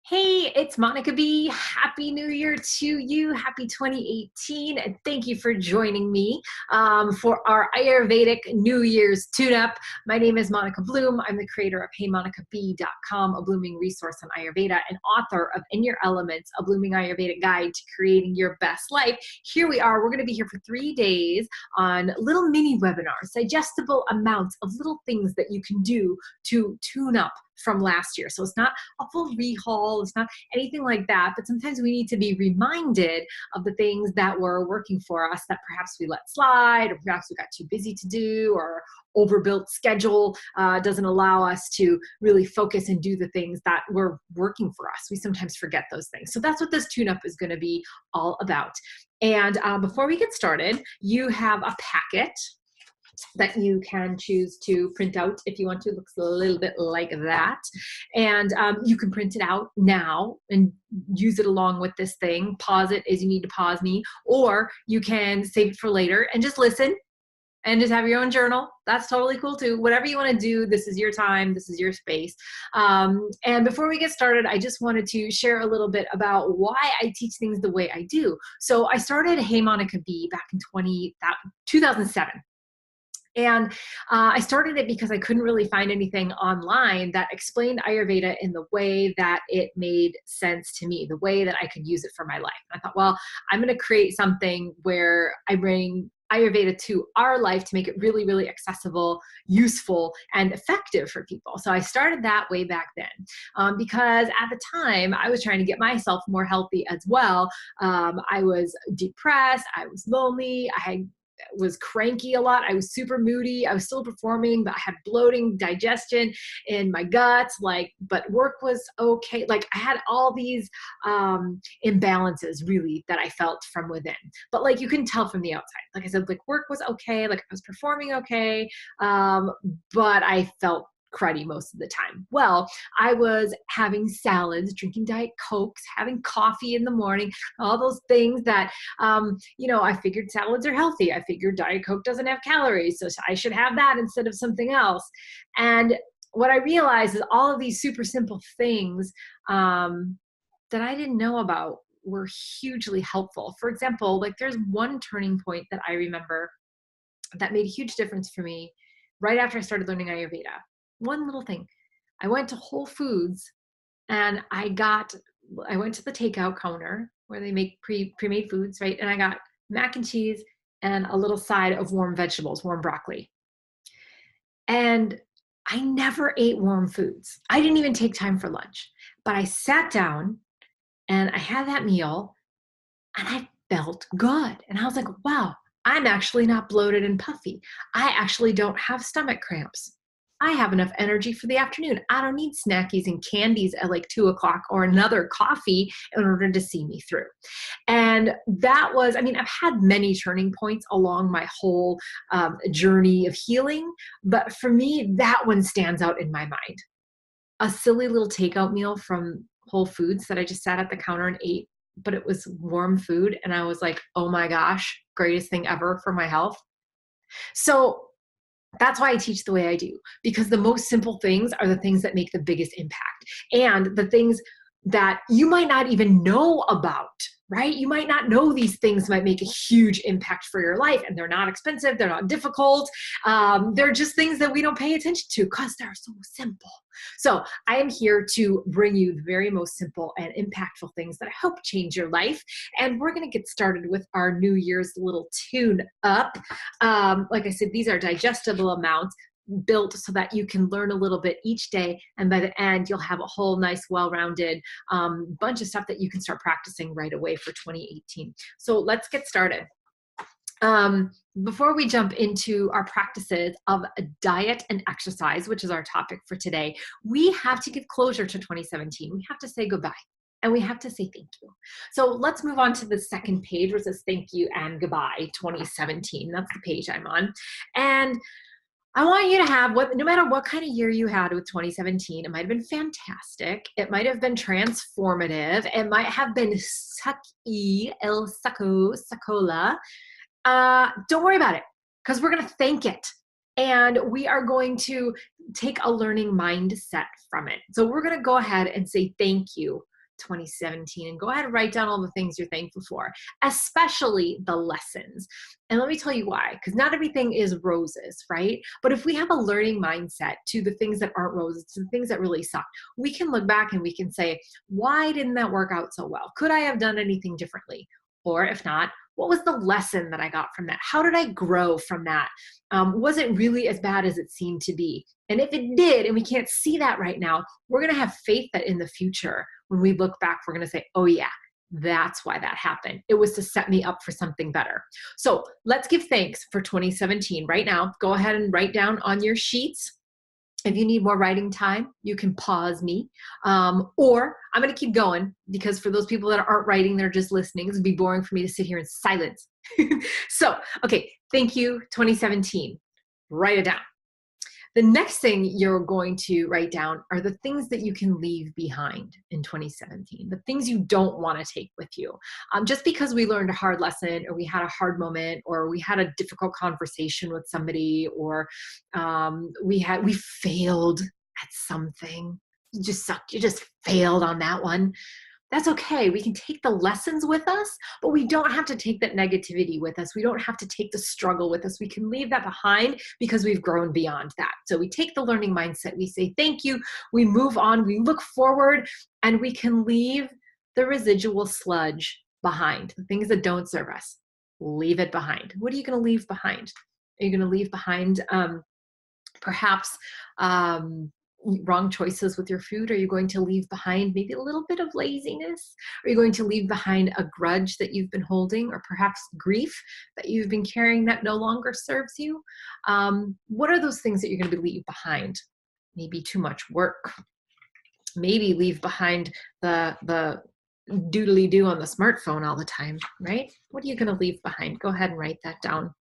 Hey, it's Monica B. Happy New Year to you. Happy 2018. And thank you for joining me for our Ayurvedic New Year's tune-up. My name is Monica Bloom. I'm the creator of HeyMonicaB.com, a blooming resource on Ayurveda, and author of In Your Elements, a blooming Ayurvedic guide to creating your best life. Here we are. We're going to be here for 3 days on little mini webinars, digestible amounts of little things that you can do to tune up from last year. So it's not a full rehaul, it's not anything like that, but sometimes we need to be reminded of the things that were working for us that perhaps we let slide, or perhaps we got too busy to do, or overbuilt schedule doesn't allow us to really focus and do the things that were working for us. We sometimes forget those things. So that's what this tune-up is going to be all about. And before we get started, you have a packet that you can choose to print out if you want to. It looks a little bit like that. And you can print it out now and use it along with this thing. Pause it as you need to pause me, or you can save it for later and just listen and just have your own journal. That's totally cool too. Whatever you want to do, this is your time, this is your space. And before we get started, I just wanted to share a little bit about why I teach things the way I do. So I started Hey Monica B back in 2007. And I started it because I couldn't really find anything online that explained Ayurveda in the way that it made sense to me, the way that I could use it for my life. And I thought, well, I'm going to create something where I bring Ayurveda to our life to make it really, really accessible, useful, and effective for people. So I started that way back then because at the time I was trying to get myself more healthy as well. I was depressed, I was lonely, I was cranky a lot. I was super moody. I was still performing, but I had bloating, digestion in my guts, but work was okay. Like I had all these imbalances really that I felt from within, but like you can tell from the outside. Like I said, like work was okay. Like I was performing okay. But I felt cruddy most of the time. Well, I was having salads, drinking Diet Cokes, having coffee in the morning, all those things that, I figured salads are healthy. I figured Diet Coke doesn't have calories, so I should have that instead of something else. And what I realized is all of these super simple things that I didn't know about were hugely helpful. For example, like there's one turning point that I remember that made a huge difference for me right after I started learning Ayurveda. One little thing. I went to Whole Foods and I went to the takeout counter where they make pre-made foods, right? And I got mac and cheese and a little side of warm vegetables, warm broccoli. And I never ate warm foods. I didn't even take time for lunch, but I sat down and I had that meal and I felt good. And I was like, wow, I'm actually not bloated and puffy. I actually don't have stomach cramps. I have enough energy for the afternoon. I don't need snackies and candies at like 2 o'clock or another coffee in order to see me through. And that was, I've had many turning points along my whole journey of healing, but for me, that one stands out in my mind. A silly little takeout meal from Whole Foods that I just sat at the counter and ate, but it was warm food. And I was like, oh my gosh, greatest thing ever for my health. So that's why I teach the way I do, because the most simple things are the things that make the biggest impact, and the things that you might not even know about, right? You might not know these things might make a huge impact for your life, and they're not expensive. They're not difficult. They're just things that we don't pay attention to because they're so simple. So I am here to bring you the very most simple and impactful things that I hope change your life. And we're going to get started with our New Year's little tune up. Like I said, these are digestible amounts built so that you can learn a little bit each day, and by the end you'll have a whole nice well-rounded bunch of stuff that you can start practicing right away for 2018. So let's get started. Before we jump into our practices of diet and exercise, which is our topic for today, we have to give closure to 2017. We have to say goodbye. And we have to say thank you. So let's move on to the second page, which says thank you and goodbye 2017. That's the page I'm on. And I want you to have, no matter what kind of year you had with 2017, it might have been fantastic. It might have been transformative. It might have been sucky, el saco, sacola. Don't worry about it, because we're going to thank it. And we are going to take a learning mindset from it. So we're going to go ahead and say thank you 2017 and go ahead and write down all the things you're thankful for, especially the lessons. And let me tell you why, because not everything is roses, right? But if we have a learning mindset to the things that aren't roses, to the things that really suck, we can look back and we can say, why didn't that work out so well? Could I have done anything differently? Or if not, what was the lesson that I got from that? How did I grow from that? Was it really as bad as it seemed to be? And if it did, and we can't see that right now, we're going to have faith that in the future, when we look back, we're going to say, oh yeah, that's why that happened. It was to set me up for something better. So let's give thanks for 2017 right now. Go ahead and write down on your sheets. If you need more writing time, you can pause me. Or I'm going to keep going, because for those people that aren't writing, they're just listening. It would be boring for me to sit here in silence. So, okay, thank you, 2017. Write it down. The next thing you're going to write down are the things that you can leave behind in 2017, the things you don't want to take with you. Just because we learned a hard lesson, or we had a hard moment, or we had a difficult conversation with somebody, or we failed at something. You just sucked. You just failed on that one. That's okay. We can take the lessons with us, but we don't have to take that negativity with us. We don't have to take the struggle with us. We can leave that behind because we've grown beyond that. So we take the learning mindset, we say thank you, we move on, we look forward, and we can leave the residual sludge behind, the things that don't serve us. Leave it behind. What are you going to leave behind? Are you going to leave behind perhaps wrong choices with your food? Are you going to leave behind maybe a little bit of laziness? Are you going to leave behind a grudge that you've been holding, or perhaps grief that you've been carrying that no longer serves you? What are those things that you're going to leave behind? Maybe too much work. Maybe leave behind the doodly do on the smartphone all the time, right? What are you going to leave behind? Go ahead and write that down.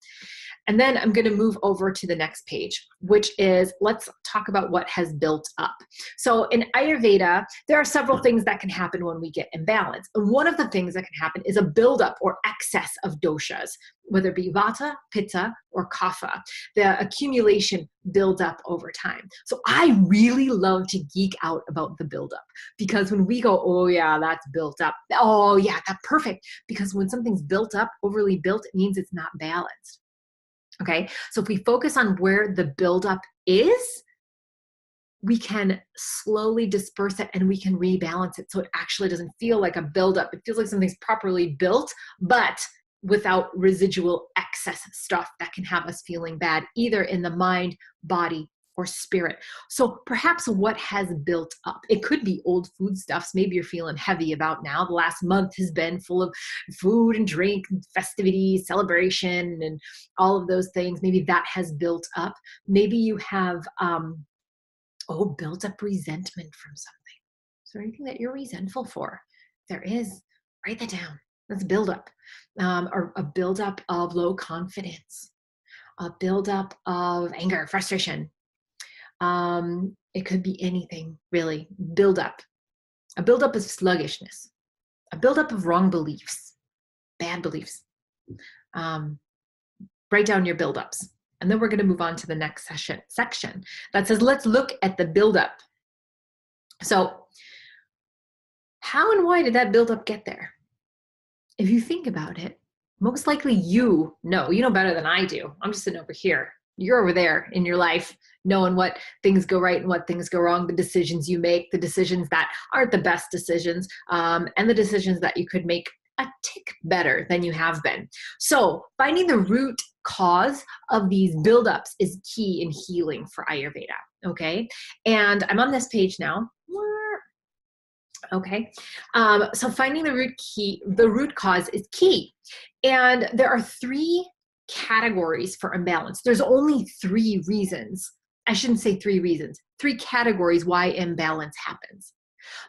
And then I'm going to move over to the next page, which is, let's talk about what has built up. So in Ayurveda, there are several things that can happen when we get imbalanced. And one of the things that can happen is a buildup or excess of doshas, whether it be vata, pitta, or kapha. The accumulation builds up over time. So I really love to geek out about the buildup, because when we go, oh yeah, that's built up. Oh yeah, that's perfect. Because when something's built up, overly built, it means it's not balanced. Okay, so if we focus on where the buildup is, we can slowly disperse it and we can rebalance it so it actually doesn't feel like a buildup. It feels like something's properly built, but without residual excess stuff that can have us feeling bad, either in the mind, body, or spirit. So perhaps what has built up, it could be old foodstuffs. Maybe you're feeling heavy about now. The last month has been full of food and drink, festivities, celebration, and all of those things. Maybe that has built up. Maybe you have, built up resentment from something. Is there anything that you're resentful for? If there is, write that down. That's buildup. Or a buildup of low confidence, a buildup of anger, frustration. It could be anything, really. Buildup. A buildup of sluggishness. A buildup of wrong beliefs, bad beliefs. Write down your buildups. And then we're going to move on to the next section that says, let's look at the buildup. So how and why did that buildup get there? If you think about it, most likely you know better than I do. I'm just sitting over here. You're over there in your life, knowing what things go right and what things go wrong, the decisions you make, the decisions that aren't the best decisions, and the decisions that you could make a tick better than you have been. So finding the root cause of these buildups is key in healing for Ayurveda, okay? And I'm on this page now. Okay, so finding the root cause is key. And there are 3 categories for imbalance. There's only 3 reasons. I shouldn't say 3 reasons, 3 categories why imbalance happens.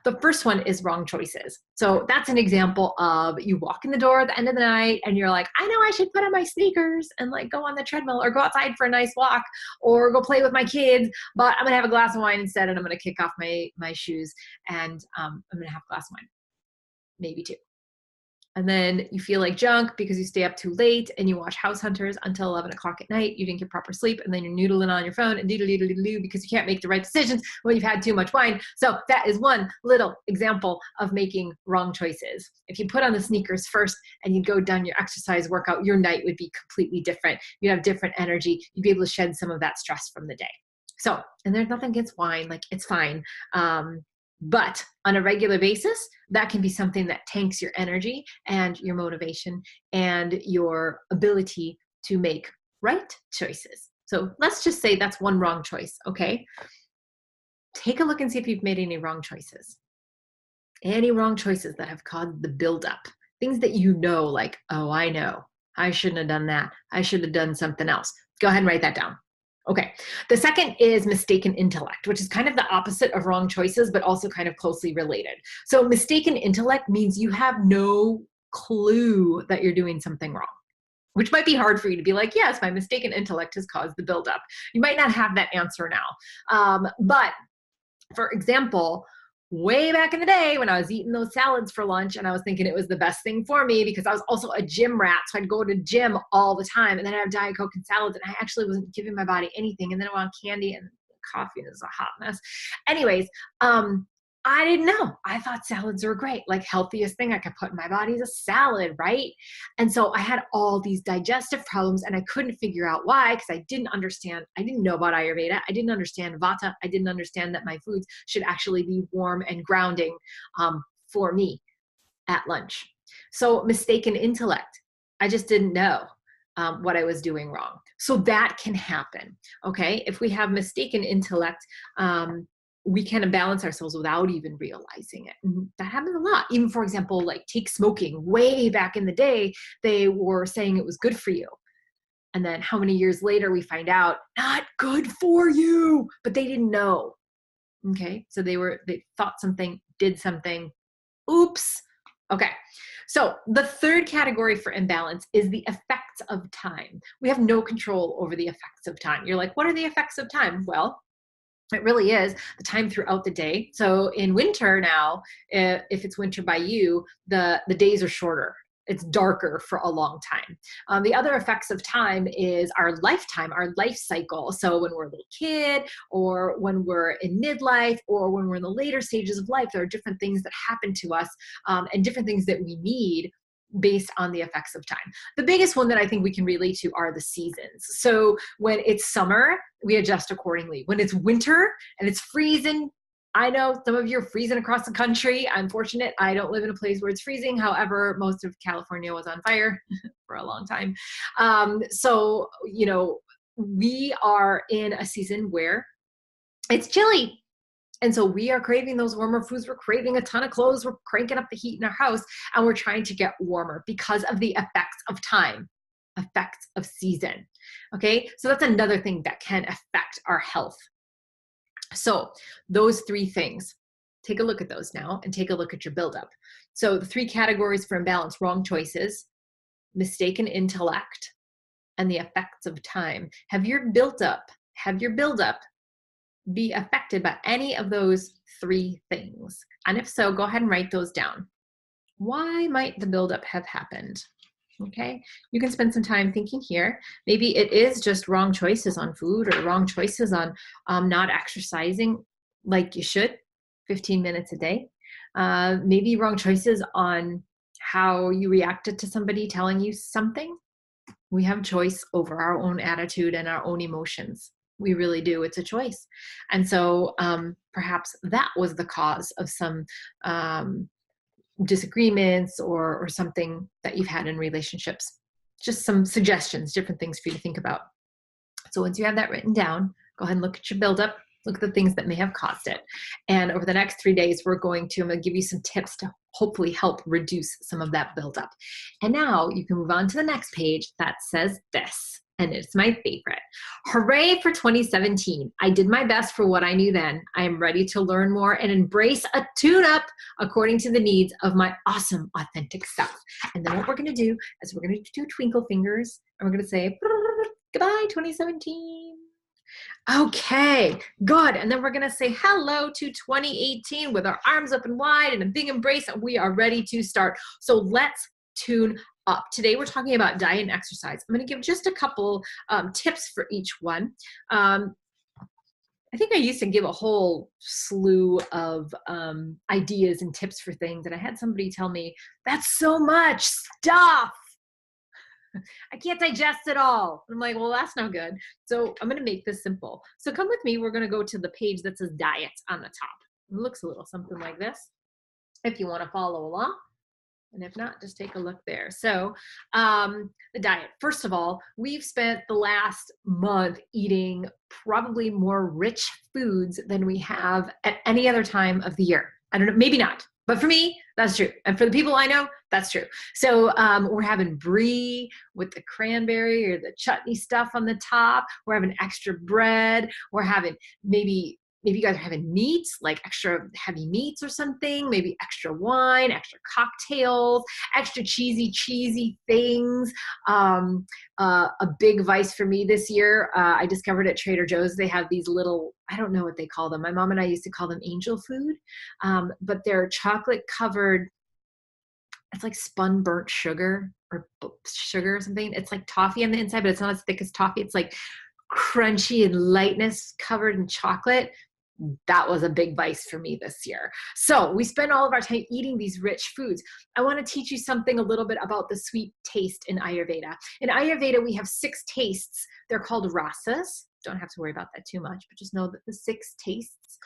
The first one is wrong choices. So that's an example of you walk in the door at the end of the night and you're like, I know I should put on my sneakers and like go on the treadmill or go outside for a nice walk or go play with my kids, but I'm gonna have a glass of wine instead, and I'm gonna kick off my shoes and I'm gonna have a glass of wine, maybe 2. And then you feel like junk because you stay up too late and you watch House Hunters until 11 o'clock at night. You didn't get proper sleep, and then you're noodling on your phone and doodle-doodle-doodle because you can't make the right decisions when you've had too much wine. So that is one little example of making wrong choices. If you put on the sneakers first and you go down your exercise workout, your night would be completely different. You'd have different energy. You'd be able to shed some of that stress from the day. So, and there's nothing against wine, like it's fine. But on a regular basis, that can be something that tanks your energy and your motivation and your ability to make right choices. So let's just say that's one wrong choice, okay? Take a look and see if you've made any wrong choices. Any wrong choices that have caused the buildup. Things that you know, like, oh, I know, I shouldn't have done that. I should have done something else. Go ahead and write that down. Okay. The second is mistaken intellect, which is kind of the opposite of wrong choices, but also kind of closely related. So mistaken intellect means you have no clue that you're doing something wrong, which might be hard for you to be like, yes, my mistaken intellect has caused the buildup. You might not have that answer now. But for example, way back in the day when I was eating those salads for lunch and I was thinking it was the best thing for me because I was also a gym rat. So I'd go to gym all the time and then I'd have Diet Coke and salads and I actually wasn't giving my body anything. And then I want candy and coffee and it was a hot mess. Anyways, I didn't know. I thought salads were great. Like healthiest thing I could put in my body is a salad, right? And so I had all these digestive problems and I couldn't figure out why because I didn't understand. I didn't know about Ayurveda. I didn't understand Vata. I didn't understand that my foods should actually be warm and grounding for me at lunch. So mistaken intellect. I just didn't know what I was doing wrong. So that can happen, okay? If we have mistaken intellect, we can imbalance ourselves without even realizing it. And that happens a lot. Even, for example, like take smoking. Way back in the day, they were saying it was good for you. And then how many years later we find out, not good for you, but they didn't know. Okay, so they thought something, did something, oops. Okay, so the third category for imbalance is the effects of time. We have no control over the effects of time. You're like, what are the effects of time? Well, it really is the time throughout the day. So in winter now, if it's winter by you, the days are shorter. It's darker for a long time. The other effects of time is our lifetime, our life cycle. So when we're a little kid or when we're in midlife or when we're in the later stages of life, there are different things that happen to us and different things that we need based on the effects of time. The biggest one that I think we can relate to are the seasons. So when it's summer, we adjust accordingly. When it's winter and it's freezing, I know some of you are freezing across the country. I'm fortunate. I don't live in a place where it's freezing. However, most of California was on fire for a long time. So, you know, we are in a season where it's chilly. And so we are craving those warmer foods. We're craving a ton of clothes. We're cranking up the heat in our house and we're trying to get warmer because of the effects of time, effects of season. Okay. So that's another thing that can affect our health. So those three things, take a look at those now and take a look at your buildup. So the three categories for imbalance: wrong choices, mistaken intellect, and the effects of time. Have your buildup be affected by any of those three things? And if so, go ahead and write those down. Why might the buildup have happened? Okay, you can spend some time thinking here. Maybe it is just wrong choices on food or wrong choices on not exercising like you should, 15 minutes a day. Maybe wrong choices on how you reacted to somebody telling you something. We have choice over our own attitude and our own emotions. We really do. It's a choice. And so perhaps that was the cause of some disagreements or something that you've had in relationships. Just some suggestions, different things for you to think about. So once you have that written down, go ahead and look at your buildup, look at the things that may have caused it. And over the next 3 days, I'm going to give you some tips to hopefully help reduce some of that buildup. And now you can move on to the next page that says this. And it's my favorite. Hooray for 2017. I did my best for what I knew then. I am ready to learn more and embrace a tune-up according to the needs of my awesome, authentic self. And then what we're going to do is we're going to do twinkle fingers and we're going to say, goodbye, 2017. Okay, good. And then we're going to say hello to 2018 with our arms up and wide and a big embrace. And we are ready to start. So let's tune up. Today, we're talking about diet and exercise. I'm going to give just a couple tips for each one. I think I used to give a whole slew of ideas and tips for things, and I had somebody tell me, that's so much stuff. I can't digest it all. I'm like, well, that's no good. So I'm going to make this simple. So come with me. We're going to go to the page that says diet on the top. It looks a little something like this if you want to follow along. And if not, just take a look there. So the diet, first of all, we've spent the last month eating probably more rich foods than we have at any other time of the year. I don't know, maybe not. But for me, that's true. And for the people I know, that's true. So we're having brie with the cranberry or the chutney stuff on the top. We're having extra bread. We're having maybe you guys are having meats, like extra heavy meats or something, maybe extra wine, extra cocktails, extra cheesy things. A big vice for me this year, I discovered at Trader Joe's, they have these little, I don't know what they call them. My mom and I used to call them angel food, but they're chocolate covered. It's like spun burnt sugar or sugar or something. It's like toffee on the inside, but it's not as thick as toffee. It's like crunchy and lightness covered in chocolate. That was a big vice for me this year. So we spend all of our time eating these rich foods. I want to teach you something a little bit about the sweet taste in Ayurveda. In Ayurveda, we have 6 tastes. They're called rasas. Don't have to worry about that too much, but just know that the 6 tastes,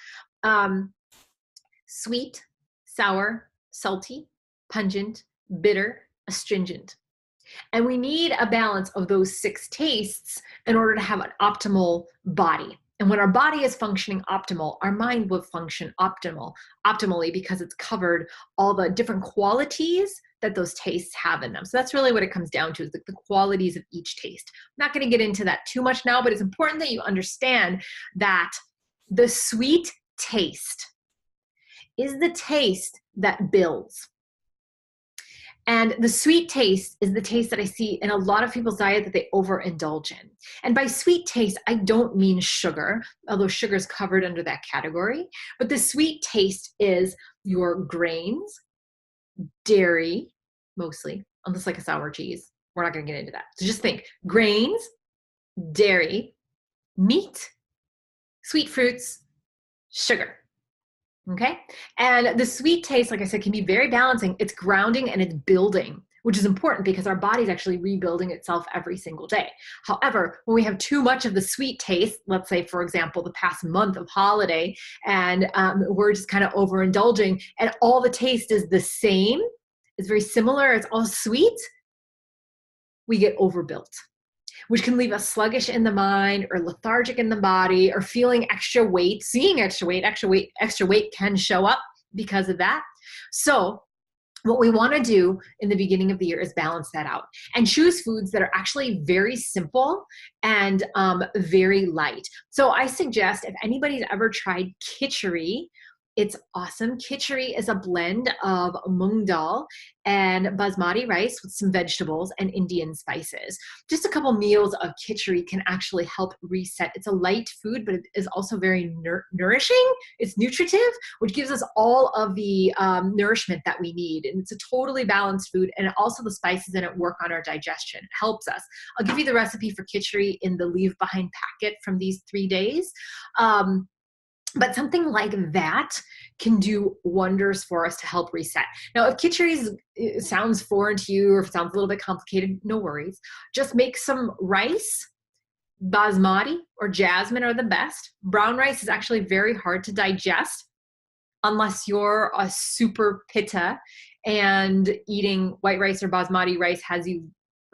sweet, sour, salty, pungent, bitter, astringent. And we need a balance of those 6 tastes in order to have an optimal body. And when our body is functioning optimal, our mind will function optimally because it's covered all the different qualities that those tastes have in them. So that's really what it comes down to, is the qualities of each taste. I'm not going to get into that too much now, but it's important that you understand that the sweet taste is the taste that builds. And the sweet taste is the taste that I see in a lot of people's diet that they overindulge in. And by sweet taste, I don't mean sugar, although sugar is covered under that category. But the sweet taste is your grains, dairy, mostly, unless like a sour cheese. We're not going to get into that. So just think grains, dairy, meat, sweet fruits, sugar. Okay. And the sweet taste, like I said, can be very balancing. It's grounding and it's building, which is important because our body's actually rebuilding itself every single day. However, when we have too much of the sweet taste, let's say, for example, the past month of holiday, and we're just kind of overindulging and all the taste is the same, it's very similar, it's all sweet, we get overbuilt, which can leave us sluggish in the mind or lethargic in the body or feeling extra weight, seeing extra weight can show up because of that. So what we want to do in the beginning of the year is balance that out and choose foods that are actually very simple and very light. So I suggest, if anybody's ever tried khichdi, it's awesome. Khichdi is a blend of mung dal and basmati rice with some vegetables and Indian spices. Just a couple meals of khichdi can actually help reset. It's a light food, but it is also very nourishing. It's nutritive, which gives us all of the nourishment that we need. And it's a totally balanced food. And also the spices in it work on our digestion. It helps us. I'll give you the recipe for khichdi in the leave behind packet from these 3 days. But something like that can do wonders for us to help reset. Now, if khichdi sounds foreign to you or if it sounds a little bit complicated, no worries. Just make some rice. Basmati or jasmine are the best. Brown rice is actually very hard to digest unless you're a super pitta and eating white rice or basmati rice has you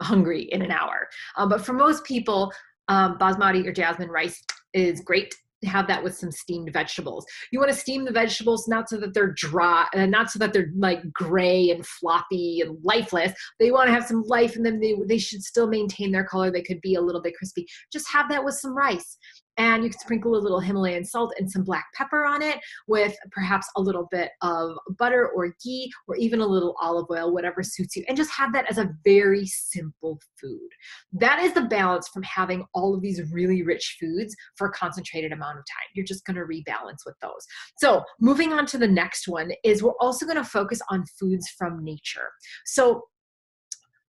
hungry in an hour. But for most people, basmati or jasmine rice is great. Have that with some steamed vegetables. You want to steam the vegetables not so that they're dry and not so that they're like gray and floppy and lifeless. They want to have some life, and then they should still maintain their color. They could be a little bit crispy. Just have that with some rice. And you can sprinkle a little Himalayan salt and some black pepper on it with perhaps a little bit of butter or ghee or even a little olive oil, whatever suits you. And just have that as a very simple food. That is the balance from having all of these really rich foods for a concentrated amount of time. You're just going to rebalance with those. So moving on to the next one is we're also going to focus on foods from nature. So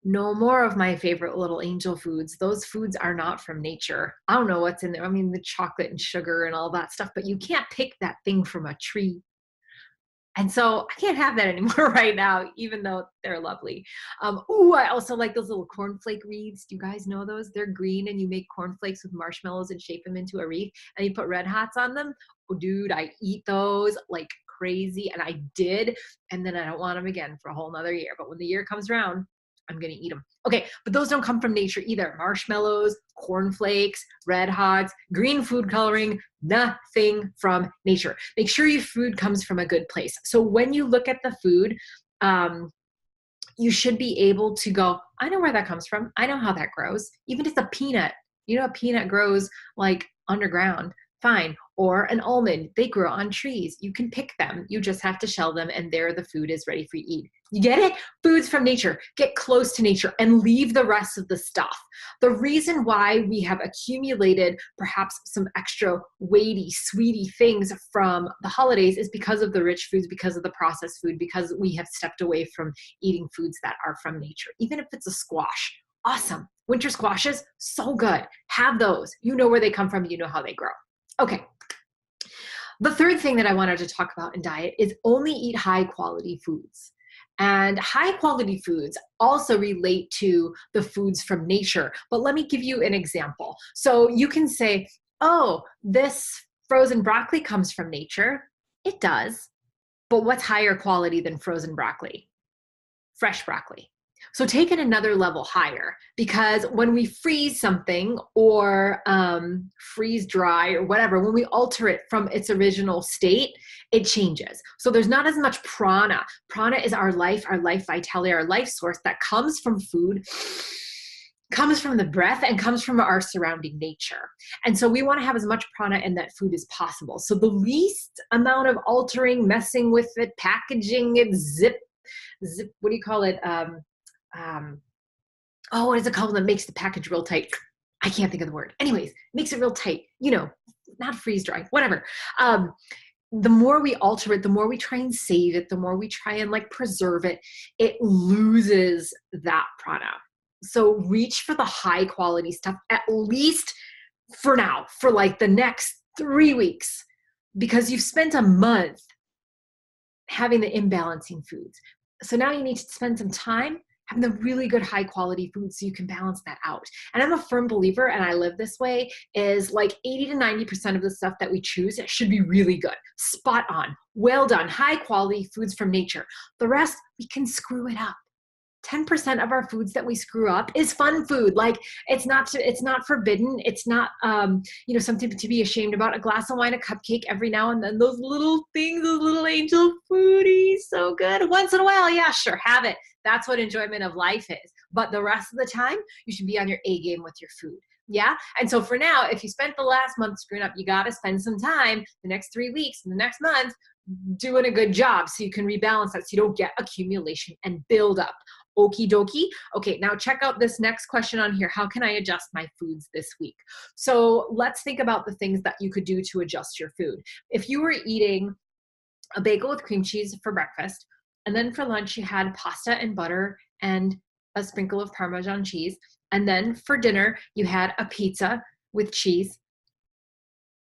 No more of my favorite little angel foods. Those foods are not from nature. I don't know what's in there. I mean, the chocolate and sugar and all that stuff, but you can't pick that thing from a tree. And so I can't have that anymore right now, even though they're lovely. Ooh, I also like those little cornflake wreaths. Do you guys know those? They're green and you make cornflakes with marshmallows and shape them into a wreath and you put red hots on them. Oh, dude, I eat those like crazy. And I did. And then I don't want them again for a whole nother year. But when the year comes around, I'm going to eat them. Okay, but those don't come from nature either. Marshmallows, cornflakes, red hots, green food coloring, nothing from nature. Make sure your food comes from a good place. So when you look at the food, you should be able to go, I know where that comes from. I know how that grows. Even if it's a peanut, you know, a peanut grows like underground, fine. Or an almond, they grow on trees. You can pick them. You just have to shell them and there the food is ready for you to eat. You get it? Foods from nature. Get close to nature and leave the rest of the stuff. The reason why we have accumulated perhaps some extra weighty, sweety things from the holidays is because of the rich foods, because of the processed food, because we have stepped away from eating foods that are from nature. Even if it's a squash, awesome. Winter squashes, so good. Have those. You know where they come from. You know how they grow. Okay. The third thing that I wanted to talk about in diet is only eat high quality foods. And high quality foods also relate to the foods from nature. But let me give you an example. So you can say, oh, this frozen broccoli comes from nature. It does. But what's higher quality than frozen broccoli? Fresh broccoli. So take it another level higher, because when we freeze something or freeze dry or whatever, when we alter it from its original state, it changes. So there's not as much prana. Prana is our life vitality, our life source that comes from food, comes from the breath, and comes from our surrounding nature. And so we want to have as much prana in that food as possible. So the least amount of altering, messing with it, packaging it, zip, what do you call it? What is it called that makes the package real tight? I can't think of the word. Anyways, makes it real tight, you know, not freeze dry, whatever. The more we alter it, the more we try and save it, the more we try and like preserve it, it loses that prana. So reach for the high quality stuff, at least for now, for like the next 3 weeks, because you've spent a month having the imbalancing foods. So now you need to spend some time having the really good high quality food so you can balance that out. And I'm a firm believer, and I live this way, is like 80 to 90% of the stuff that we choose should be really good, spot on, well done, high quality foods from nature. The rest, we can screw it up. 10% of our foods that we screw up is fun food. Like it's not forbidden. It's not, something to be ashamed about. A glass of wine, a cupcake every now and then, those little things, those little angel foodies, so good. Once in a while, yeah, sure, have it. That's what enjoyment of life is. But the rest of the time, you should be on your A game with your food. Yeah. And so for now, if you spent the last month screwing up, you got to spend some time the next 3 weeks, the next month, doing a good job so you can rebalance that so you don't get accumulation and build up. Okie dokie. Okay, now check out this next question on here. How can I adjust my foods this week? So let's think about the things that you could do to adjust your food. If you were eating a bagel with cream cheese for breakfast, and then for lunch you had pasta and butter and a sprinkle of Parmesan cheese, and then for dinner you had a pizza with cheese,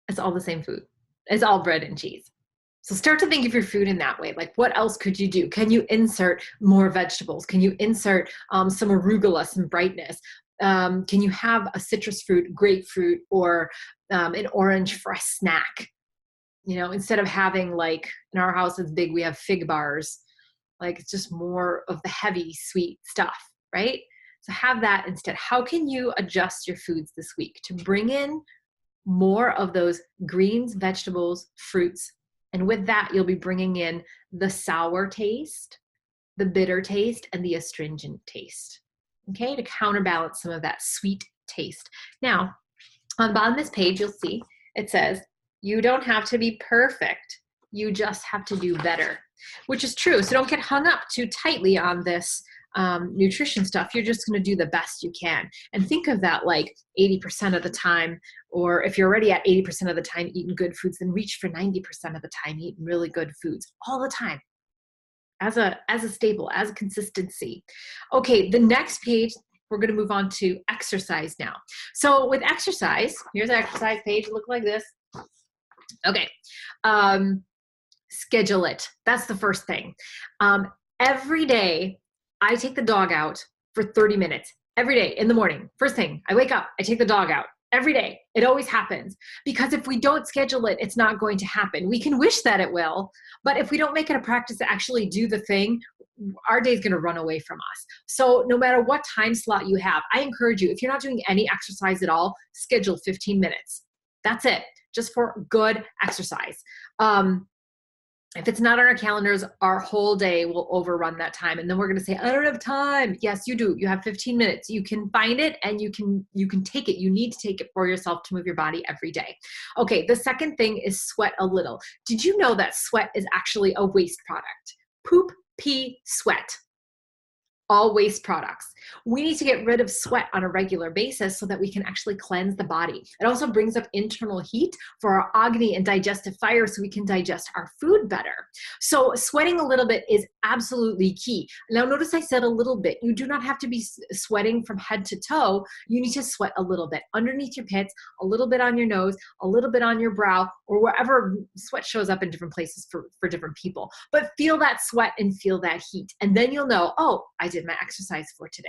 it's all the same food. It's all bread and cheese. So start to think of your food in that way. Like, what else could you do? Can you insert more vegetables? Can you insert some arugula, some brightness? Can you have a citrus fruit, grapefruit, or an orange for a snack? You know, instead of having, like, in our house it's big, we have fig bars. Like, it's just more of the heavy, sweet stuff, right? So have that instead. How can you adjust your foods this week to bring in more of those greens, vegetables, fruits? And with that, you'll be bringing in the sour taste, the bitter taste, and the astringent taste, okay, to counterbalance some of that sweet taste. Now, on the bottom of this page, you'll see it says, you don't have to be perfect. You just have to do better, which is true. So don't get hung up too tightly on this nutrition stuff. You're just going to do the best you can. And think of that like 80% of the time, or if you're already at 80% of the time eating good foods, then reach for 90% of the time eating really good foods all the time. as a staple, as a consistency. Okay, the next page, we're going to move on to exercise now. So with exercise, here's an exercise page, look like this. Okay. Schedule it. That's the first thing. Every day I take the dog out for 30 minutes every day in the morning. First thing, I wake up, I take the dog out every day. It always happens, because if we don't schedule it, it's not going to happen. We can wish that it will, but if we don't make it a practice to actually do the thing, our day is going to run away from us. So no matter what time slot you have, I encourage you, if you're not doing any exercise at all, schedule 15 minutes. That's it, just for good exercise. If it's not on our calendars, our whole day will overrun that time. And then we're going to say, I don't have time. Yes, you do. You have 15 minutes. You can find it and you can take it. You need to take it for yourself to move your body every day. Okay. The second thing is sweat a little. Did you know that sweat is actually a waste product? Poop, pee, sweat. All waste products. We need to get rid of sweat on a regular basis so that we can actually cleanse the body. It also brings up internal heat for our agni and digestive fire so we can digest our food better. So sweating a little bit is absolutely key. Now notice I said a little bit. You do not have to be sweating from head to toe. You need to sweat a little bit underneath your pits, a little bit on your nose, a little bit on your brow, or wherever. Sweat shows up in different places for different people. But feel that sweat and feel that heat. And then you'll know, oh, I did my exercise for today.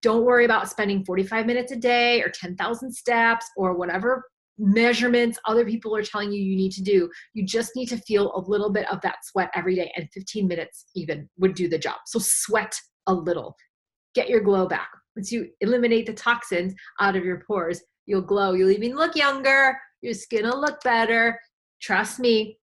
Don't worry about spending 45 minutes a day or 10,000 steps or whatever measurements other people are telling you you need to do. You just need to feel a little bit of that sweat every day, and 15 minutes even would do the job. So sweat a little. Get your glow back. Once you eliminate the toxins out of your pores, you'll glow. You'll even look younger. Your skin will look better. Trust me.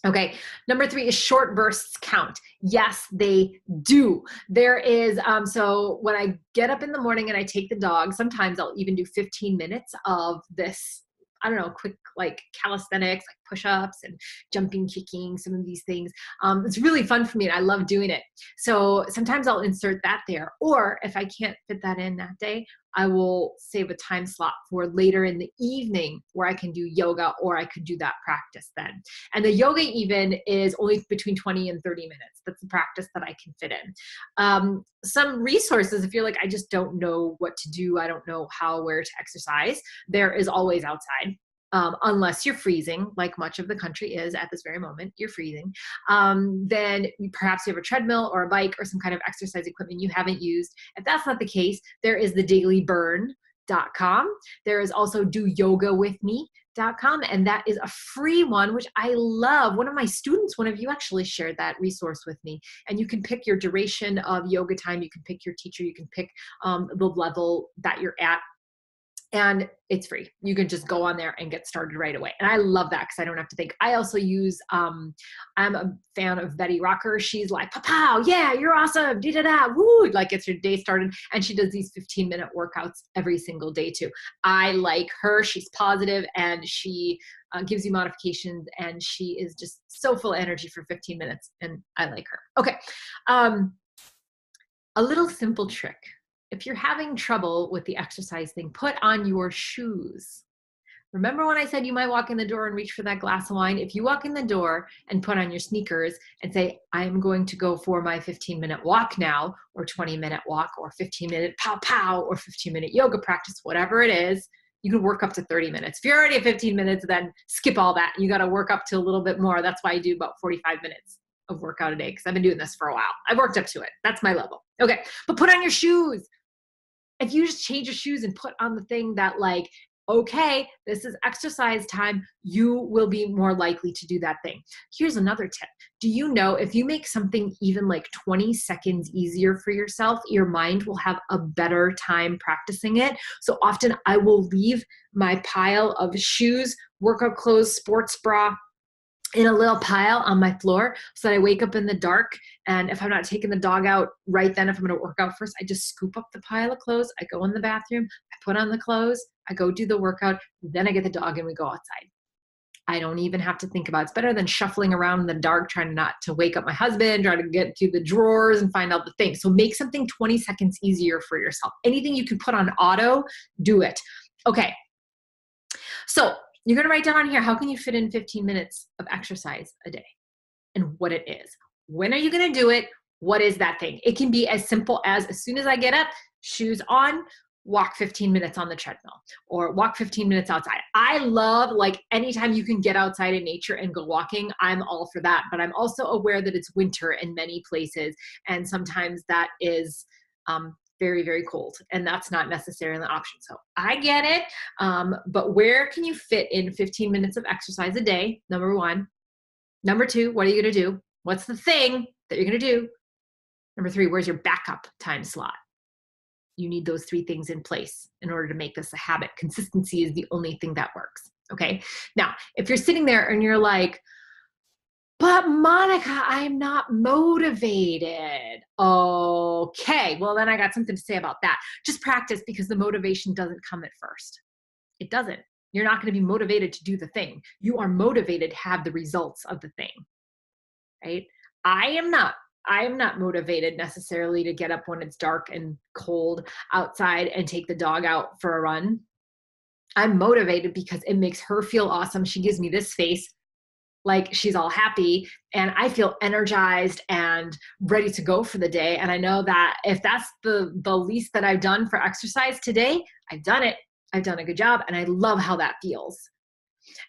Okay, number 3 is short bursts count. Yes, they do. There is, so when I get up in the morning and I take the dog, sometimes I'll even do 15 minutes of this, I don't know, quick like calisthenics, like push-ups and jumping, kicking, some of these things. It's really fun for me and I love doing it. So sometimes I'll insert that there. Or if I can't fit that in that day, I will save a time slot for later in the evening where I can do yoga, or I could do that practice then. And the yoga even is only between 20 and 30 minutes. That's the practice that I can fit in. Some resources, if you're like, I just don't know what to do, I don't know how, where to exercise, there is always outside. Unless you're freezing, like much of the country is at this very moment, you're freezing, then perhaps you have a treadmill or a bike or some kind of exercise equipment you haven't used. If that's not the case, there is the dailyburn.com. There is also doyogawithme.com, and that is a free one, which I love. One of my students, one of you actually shared that resource with me, and you can pick your duration of yoga time. You can pick your teacher. You can pick the level that you're at. And it's free. You can just go on there and get started right away. And I love that because I don't have to think. I also use, I'm a fan of Betty Rocker. She's like, pow, yeah, you're awesome, da-da-da, woo, like gets your day started. And she does these 15-minute workouts every single day too. I like her. She's positive and she gives you modifications, and she is just so full of energy for 15 minutes. And I like her. Okay. A little simple trick. If you're having trouble with the exercise thing, put on your shoes. Remember when I said you might walk in the door and reach for that glass of wine? If you walk in the door and put on your sneakers and say, I'm going to go for my 15-minute walk now, or 20-minute walk, or 15-minute pow, or 15-minute yoga practice, whatever it is, you can work up to 30 minutes. If you're already at 15 minutes, then skip all that. You got to work up to a little bit more. That's why I do about 45 minutes of workout a day, because I've been doing this for a while. I've worked up to it. That's my level. Okay, but put on your shoes. If you just change your shoes and put on the thing that like, okay, this is exercise time, you will be more likely to do that thing. Here's another tip. Do you know if you make something even like 20 seconds easier for yourself, your mind will have a better time practicing it? So often I will leave my pile of shoes, workout clothes, sports bra, in a little pile on my floor so that I wake up in the dark. And if I'm not taking the dog out right then, if I'm going to work out first, I just scoop up the pile of clothes. I go in the bathroom, I put on the clothes, I go do the workout, then I get the dog and we go outside. I don't even have to think about it. It's better than shuffling around in the dark, trying not to wake up my husband, trying to get to the drawers and find out the thing. So make something 20 seconds easier for yourself. Anything you can put on auto, do it. Okay. So you're going to write down on here, how can you fit in 15 minutes of exercise a day and what it is? When are you going to do it? What is that thing? It can be as simple as soon as I get up, shoes on, walk 15 minutes on the treadmill or walk 15 minutes outside. I love, like, anytime you can get outside in nature and go walking, I'm all for that. But I'm also aware that it's winter in many places. And sometimes that is very, very cold. And that's not necessarily an option. So I get it. But where can you fit in 15 minutes of exercise a day? Number one. Number two, what are you going to do? What's the thing that you're going to do? Number three, where's your backup time slot? You need those three things in place in order to make this a habit. Consistency is the only thing that works. Okay. Now, if you're sitting there and you're like, but Monica, I'm not motivated. Okay. Well, then I got something to say about that. Just practice, because the motivation doesn't come at first. It doesn't. You're not going to be motivated to do the thing. You are motivated to have the results of the thing. Right? I am not motivated necessarily to get up when it's dark and cold outside and take the dog out for a run. I'm motivated because it makes her feel awesome. She gives me this face, like she's all happy, and I feel energized and ready to go for the day. And I know that if that's the least that I've done for exercise today, I've done it. I've done a good job, and I love how that feels.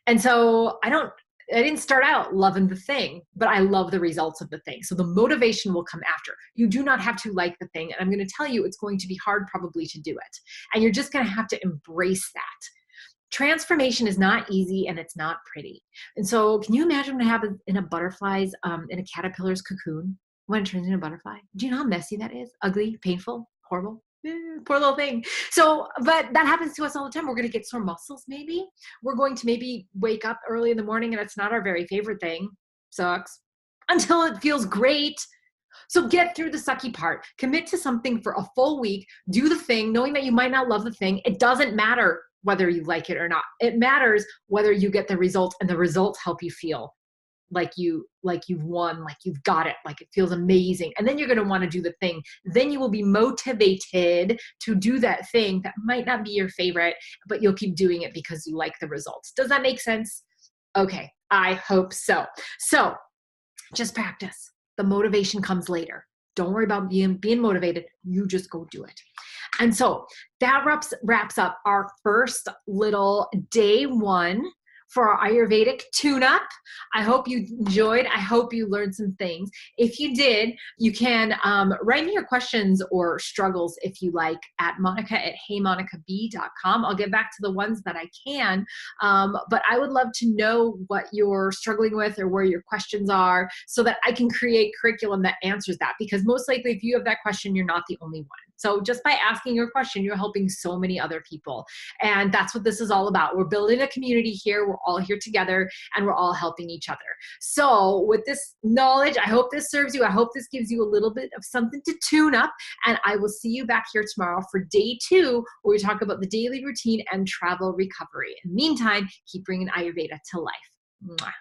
And so I didn't start out loving the thing, but I love the results of the thing. So the motivation will come after. You do not have to like the thing. And I'm going to tell you, it's going to be hard probably to do it. And you're just going to have to embrace that. Transformation is not easy, and it's not pretty. And so can you imagine what happens in a butterfly's, in a caterpillar's cocoon when it turns into a butterfly? Do you know how messy that is? Ugly, painful, horrible? Poor little thing. So, but that happens to us all the time. We're going to get sore muscles maybe. We're going to maybe wake up early in the morning and it's not our very favorite thing. Sucks. Until it feels great. So get through the sucky part. Commit to something for a full week. Do the thing, knowing that you might not love the thing. It doesn't matter whether you like it or not. It matters whether you get the results, and the results help you feel like you've won, like you've got it, like it feels amazing. And then you're going to want to do the thing. Then you will be motivated to do that thing that might not be your favorite, but you'll keep doing it because you like the results. Does that make sense? Okay, I hope so. So just practice. The motivation comes later. Don't worry about being motivated. You just go do it. And so that wraps up our first little day one for our Ayurvedic tune-up. I hope you enjoyed. I hope you learned some things. If you did, you can write me your questions or struggles, if you like, at monica@heymonicab.com. I'll get back to the ones that I can, but I would love to know what you're struggling with or where your questions are, so that I can create curriculum that answers that, because most likely if you have that question, you're not the only one. So just by asking your question, you're helping so many other people. And that's what this is all about. We're building a community here. We're all here together, and we're all helping each other. So with this knowledge, I hope this serves you. I hope this gives you a little bit of something to tune up. And I will see you back here tomorrow for day 2, where we talk about the daily routine and travel recovery. In the meantime, keep bringing Ayurveda to life. Mwah.